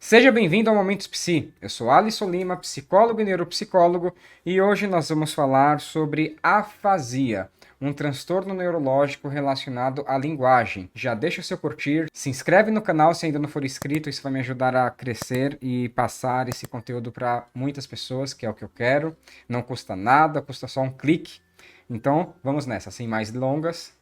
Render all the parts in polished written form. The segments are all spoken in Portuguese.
Seja bem-vindo ao Momentos Psi. Eu sou Alisson Lima, psicólogo e neuropsicólogo, e hoje nós vamos falar sobre afasia, um transtorno neurológico relacionado à linguagem. Já deixa o seu curtir, se inscreve no canal se ainda não for inscrito, isso vai me ajudar a crescer e passar esse conteúdo para muitas pessoas, que é o que eu quero. Não custa nada, custa só um clique. Então, vamos nessa, sem mais delongas.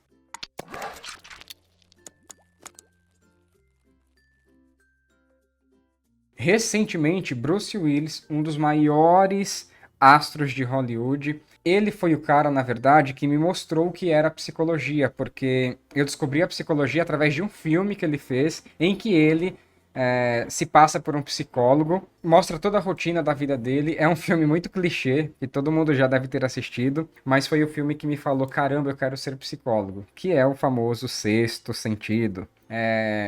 Recentemente, Bruce Willis, um dos maiores astros de Hollywood, ele foi o cara, na verdade, que me mostrou o que era psicologia, porque eu descobri a psicologia através de um filme que ele fez, em que ele se passa por um psicólogo, mostra toda a rotina da vida dele. É um filme muito clichê, que todo mundo já deve ter assistido, mas foi o filme que me falou, caramba, eu quero ser psicólogo, que é o famoso Sexto Sentido.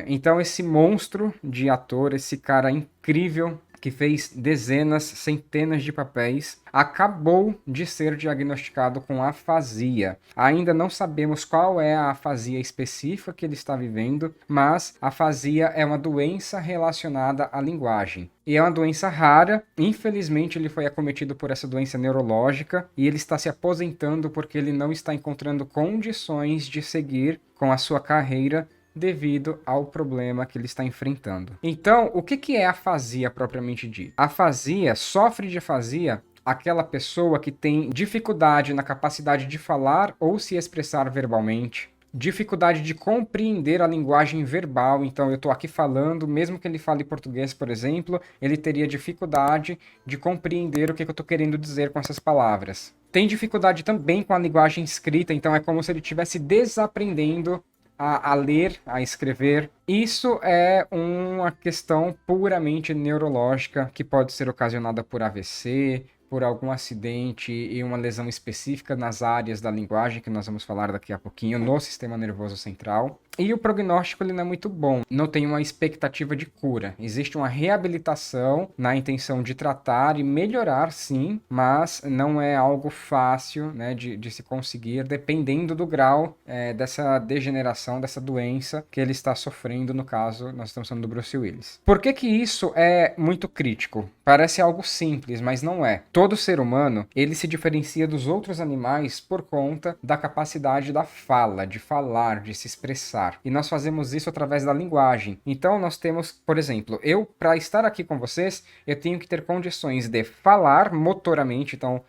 Então esse monstro de ator, esse cara incrível que fez dezenas, centenas de papéis, acabou de ser diagnosticado com afasia. Ainda não sabemos qual é a afasia específica que ele está vivendo, mas a afasia é uma doença relacionada à linguagem. E é uma doença rara, infelizmente ele foi acometido por essa doença neurológica e ele está se aposentando porque ele não está encontrando condições de seguir com a sua carreira devido ao problema que ele está enfrentando. Então, o que é afasia propriamente dito? Afasia, sofre de afasia aquela pessoa que tem dificuldade na capacidade de falar ou se expressar verbalmente, dificuldade de compreender a linguagem verbal. Então, eu estou aqui falando, mesmo que ele fale português, por exemplo, ele teria dificuldade de compreender o que eu estou querendo dizer com essas palavras. Tem dificuldade também com a linguagem escrita, então é como se ele estivesse desaprendendo a ler, a escrever. Isso é uma questão puramente neurológica que pode ser ocasionada por AVC, por algum acidente e uma lesão específica nas áreas da linguagem, que nós vamos falar daqui a pouquinho, no sistema nervoso central. E o prognóstico ele não é muito bom, não tem uma expectativa de cura. Existe uma reabilitação na intenção de tratar e melhorar, sim, mas não é algo fácil, né, de se conseguir, dependendo do grau dessa degeneração, dessa doença que ele está sofrendo. No caso, nós estamos falando do Bruce Willis. Por que que isso é muito crítico? Parece algo simples, mas não é. Todo ser humano, ele se diferencia dos outros animais por conta da capacidade da fala, de falar, de se expressar. E nós fazemos isso através da linguagem. Então nós temos, por exemplo, eu para estar aqui com vocês, eu tenho que ter condições de falar motoramente. Então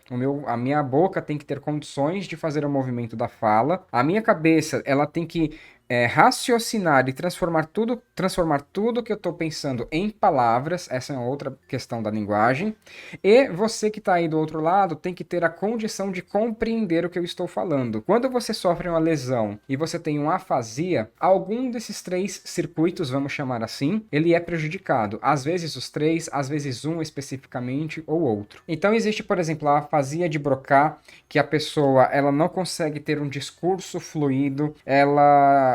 a minha boca tem que ter condições de fazer o movimento da fala. A minha cabeça, ela tem que raciocinar e transformar tudo que eu estou pensando em palavras. Essa é uma outra questão da linguagem. E você que está aí do outro lado tem que ter a condição de compreender o que eu estou falando. Quando você sofre uma lesão e você tem uma afasia, algum desses três circuitos, vamos chamar assim, ele é prejudicado. Às vezes os três, às vezes um especificamente ou outro. Então existe, por exemplo, a afasia de Broca, que a pessoa ela não consegue ter um discurso fluido,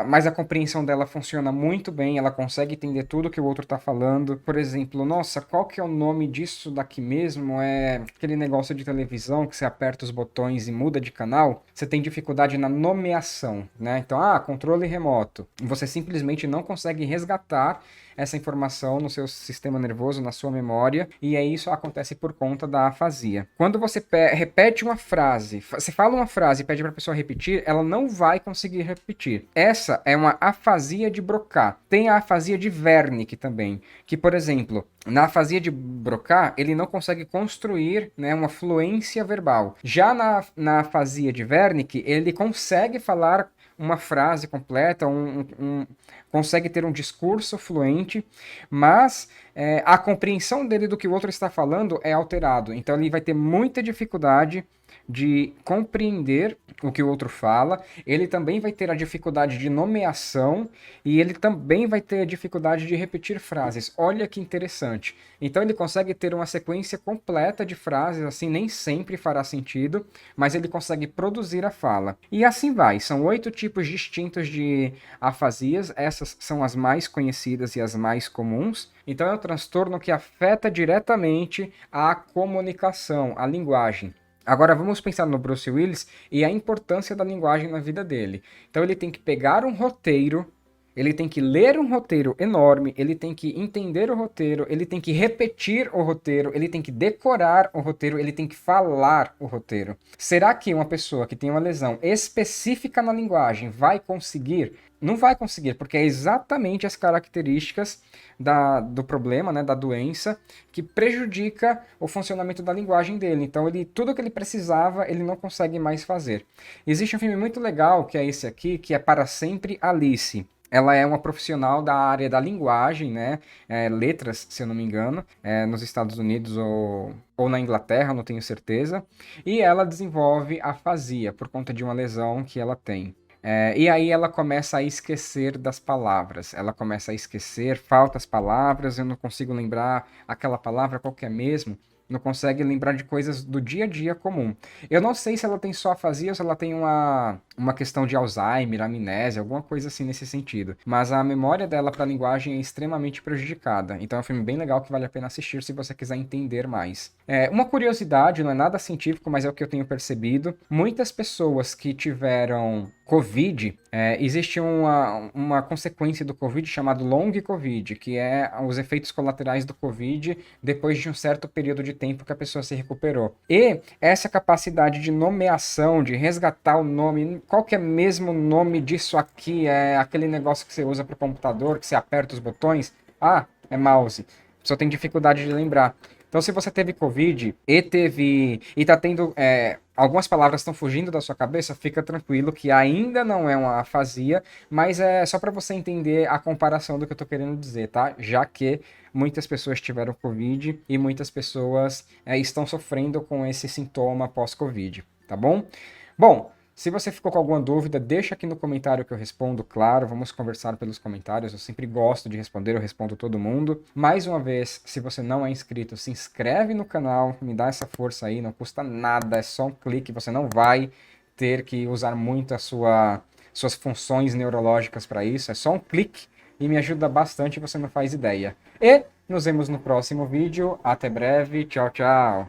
mas a compreensão dela funciona muito bem, ela consegue entender tudo que o outro está falando. Por exemplo, nossa, qual que é o nome disso daqui mesmo? É aquele negócio de televisão que você aperta os botões e muda de canal. Você tem dificuldade na nomeação, né? Então, controle remoto. Você simplesmente não consegue resgatar essa informação no seu sistema nervoso, na sua memória, e aí isso acontece por conta da afasia. Quando você repete uma frase, você fala uma frase e pede para a pessoa repetir, ela não vai conseguir repetir. Essa é uma afasia de Broca. Tem a afasia de Wernicke também, que, por exemplo, na afasia de Broca, ele não consegue construir, né, uma fluência verbal. Já na afasia de Wernicke, ele consegue falar uma frase completa, consegue ter um discurso fluente, mas a compreensão dele do que o outro está falando é alterado. Então ele vai ter muita dificuldade de compreender o que o outro fala, ele também vai ter a dificuldade de nomeação e ele também vai ter a dificuldade de repetir frases. Olha que interessante. Então ele consegue ter uma sequência completa de frases, assim, nem sempre fará sentido, mas ele consegue produzir a fala. E assim vai, são 8 tipos distintos de afasias, essas são as mais conhecidas e as mais comuns. Então é um transtorno que afeta diretamente a comunicação, a linguagem. Agora vamos pensar no Bruce Willis e a importância da linguagem na vida dele. Então ele tem que pegar um roteiro Ele tem que ler um roteiro enorme, ele tem que entender o roteiro, ele tem que repetir o roteiro, ele tem que decorar o roteiro, ele tem que falar o roteiro. Será que uma pessoa que tem uma lesão específica na linguagem vai conseguir? Não vai conseguir, porque é exatamente as características do problema, né, da doença, que prejudica o funcionamento da linguagem dele. Então, tudo que ele precisava, ele não consegue mais fazer. Existe um filme muito legal, que é esse aqui, que é Para Sempre Alice. Ela é uma profissional da área da linguagem, né? Letras, se eu não me engano, nos Estados Unidos ou na Inglaterra, não tenho certeza. E ela desenvolve afasia por conta de uma lesão que ela tem. E aí ela começa a esquecer das palavras. Ela começa a esquecer, falta as palavras, eu não consigo lembrar aquela palavra, qual que é mesmo. Não consegue lembrar de coisas do dia a dia comum. Eu não sei se ela tem só afasia ou se ela tem uma questão de Alzheimer, amnésia, alguma coisa assim nesse sentido. Mas a memória dela para a linguagem é extremamente prejudicada. Então é um filme bem legal que vale a pena assistir se você quiser entender mais. Uma curiosidade, não é nada científico, mas é o que eu tenho percebido. Muitas pessoas que tiveram Covid, existe uma consequência do Covid chamado Long Covid, que é os efeitos colaterais do Covid depois de um certo período de tempo que a pessoa se recuperou. E essa capacidade de nomeação, de resgatar o nome, qual que é mesmo o nome disso aqui? É aquele negócio que você usa para o computador, que você aperta os botões? Ah, é mouse. A pessoa tem dificuldade de lembrar. Então, se você teve Covid e tá tendo algumas palavras estão fugindo da sua cabeça, fica tranquilo que ainda não é uma afasia, mas é só para você entender a comparação do que eu tô querendo dizer, tá? Já que muitas pessoas tiveram Covid e muitas pessoas estão sofrendo com esse sintoma pós-Covid, tá bom? Bom, se você ficou com alguma dúvida, deixa aqui no comentário que eu respondo, claro, vamos conversar pelos comentários, eu sempre gosto de responder, eu respondo todo mundo. Mais uma vez, se você não é inscrito, se inscreve no canal, me dá essa força aí, não custa nada, é só um clique, você não vai ter que usar muito suas funções neurológicas para isso, é só um clique e me ajuda bastante, você não faz ideia. E nos vemos no próximo vídeo, até breve, tchau, tchau!